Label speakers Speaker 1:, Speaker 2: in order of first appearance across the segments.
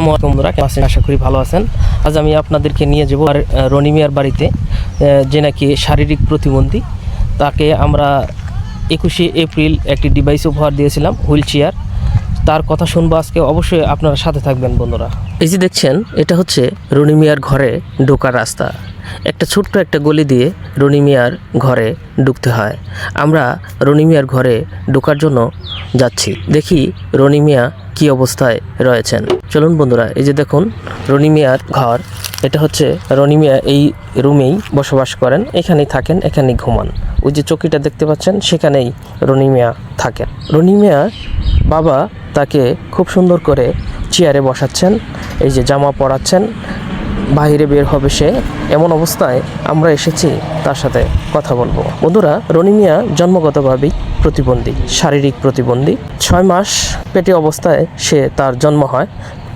Speaker 1: আসসালামু আলাইকুম বন্ধুরা, কেমন আছেন? আশা করি ভালো আছেন। আজ আমি আপনাদেরকে নিয়ে যাব রনি মিয়ার বাড়িতে, যে নাকি শারীরিক প্রতিবন্ধী। তাকে আমরা 21শে এপ্রিল একটি ডিভাইস উপহার দিয়েছিলাম, হুইল চেয়ার। তার কথা শুনবো আজকে। অবশ্যই আপনারা সাথে থাকবেন বন্ধুরা। এই যে দেখছেন, এটা হচ্ছে রনি মিয়ার ঘরে ঢোকার রাস্তা। একটা ছোট্ট একটা গলি দিয়ে রনি মিয়ার ঘরে ঢুকতে হয়। আমরা রনি মিয়ার ঘরে ঢোকার জন্য যাচ্ছি। দেখি রনি মিয়া কী অবস্থায় রয়েছেন। চলুন বন্ধুরা, এই যে দেখুন রনি মিয়ার ঘর। এটা হচ্ছে রনি মিয়া এই রুমেই বসবাস করেন, এখানেই থাকেন, এখানেই ঘুমান। ওই যে চৌকিটা দেখতে পাচ্ছেন, সেখানেই রনি মিয়া থাকেন। রনি মিয়া বাবা তাকে খুব সুন্দর করে চেয়ারে বসাচ্ছেন, এই যে জামা পরাচ্ছেন, বাইরে বের হবে সে। এমন অবস্থায় আমরা এসেছি তার সাথে কথা বলবো। বন্ধুরা, রনি মিয়া জন্মগতভাবেই প্রতিবন্ধী, শারীরিক প্রতিবন্ধী। 6 মাস পেটে অবস্থায় তার জন্ম হয়।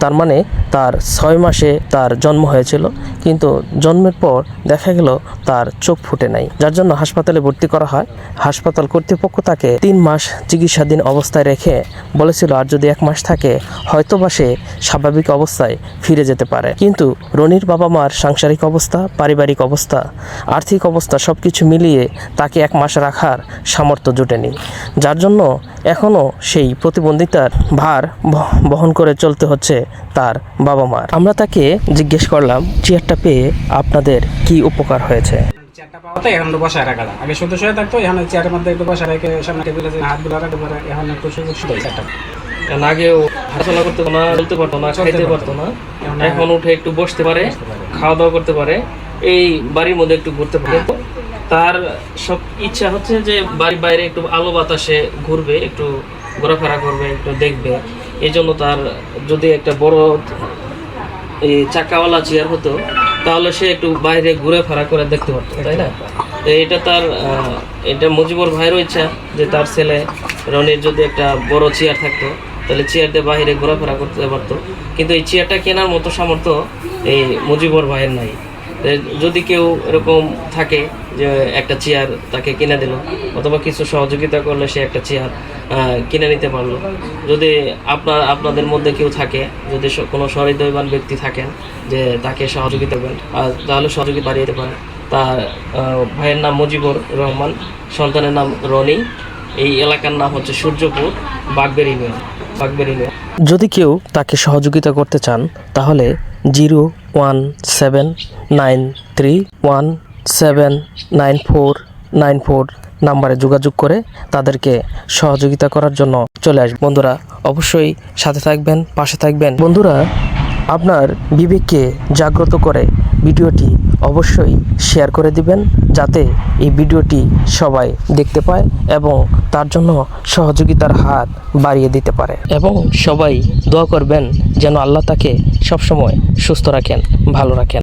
Speaker 1: তার মানে তার 6 মাসে তার জন্ম হয়েছিল, কিন্তু জন্মের পর দেখা গেল তার চোখ ফুটে নাই, যার জন্য হাসপাতালে ভর্তি করা হয়। হাসপাতাল কর্তৃপক্ষ তাকে 3 মাস চিকিৎসাধীন অবস্থায় রেখে বলেছিল আর যদি 1 মাস থাকে হয়তো বা সে স্বাভাবিক অবস্থায় ফিরে যেতে পারে। কিন্তু রনির বাবা মার সাংসারিক অবস্থা, পারিবারিক অবস্থা, আর্থিক অবস্থা সব কিছু মিলিয়ে তাকে 1 মাস রাখার সামর্থ্য জোটেনি, যার জন্য এখনও সেই প্রতিবন্ধিতার ভার বহন করে চলতে হচ্ছে তার বাবা মার। আমরা তাকে জিজ্ঞেস করলাম, চেয়ারটা পেয়ে আপনাদের কি উপকার হয়েছে?
Speaker 2: চেয়ারটা পাওয়াতে এখন তো বসায় রাখাটা, আগে শুধু শুয়ে থাকতো, এখন চেয়ারের মধ্যে একটু বসা রেখে সামনে টেবিলে হাতগুলো রাখতে পারে, এখন একটু সুযোগ সুবিধা চেয়ারটা।
Speaker 1: কারণ আগেও হাঁটাচলা করতে পারতো না, চলতে পারতো না, খাইতে পারতো না, এখন উঠে একটু বসতে পারে, খাওয়া দাওয়া করতে পারে, এই বাড়ির মধ্যে একটু ঘুরতে পারে। তার সব ইচ্ছা হচ্ছে যে বাড়ির বাইরে একটু আলো বাতাসে ঘুরবে, একটু ঘোরাফেরা করবে, একটু দেখবে। এই জন্য তার যদি একটা বড় এই চাকাওয়ালা চেয়ার হতো তাহলে সে একটু বাইরে ঘুরে ফেরা করে দেখতে পারতো, তাই না? তো এটা তার এটা মুজিবুর ভাইয়েরও ইচ্ছা যে তার ছেলে রনির যদি একটা বড় চেয়ার থাকতো তাহলে চেয়ার দিয়ে বাইরে ঘোরাফেরা করতে পারতো। কিন্তু এই চেয়ারটা কেনার মতো সামর্থ্য এই মুজিবুর ভাইয়ের নাই। যদি কেউ এরকম থাকে যে একটা চেয়ার তাকে কিনে দিল, অথবা কিছু সহযোগিতা করলে সে একটা চেয়ার কিনে নিতে পারলো। যদি আপনাদের মধ্যে কেউ থাকে, যদি কোনো সহৃদয়বান ব্যক্তি থাকেন যে তাকে সহযোগিতা করবেন, তাহলে সহযোগিতা বাড়িয়ে দিতে পারেন। তার ভাইয়ের নাম মুজিবুর রহমান, সন্তানের নাম রনি, এই এলাকার নাম হচ্ছে সূর্যপুর, বাগবেড়ি মিয়া। যদি কেউ তাকে সহযোগিতা করতে চান তাহলে 01793179494 নাম্বারে যোগাযোগ করে তাদেরকে সহযোগিতা করার জন্য চলে আসবে। বন্ধুরা, অবশ্যই সাথে থাকবেন, পাশে থাকবেন। বন্ধুরা, আপনার বিবেককে জাগ্রত করে ভিডিওটি অবশ্যই শেয়ার করে দিবেন, যাতে এই ভিডিওটি সবাই দেখতে পায় এবং তার জন্য সহযোগিতার হাত বাড়িয়ে দিতে পারে। এবং সবাই দোয়া করবেন যেন আল্লাহ তাকে সবসময় সুস্থ রাখেন, ভালো রাখেন।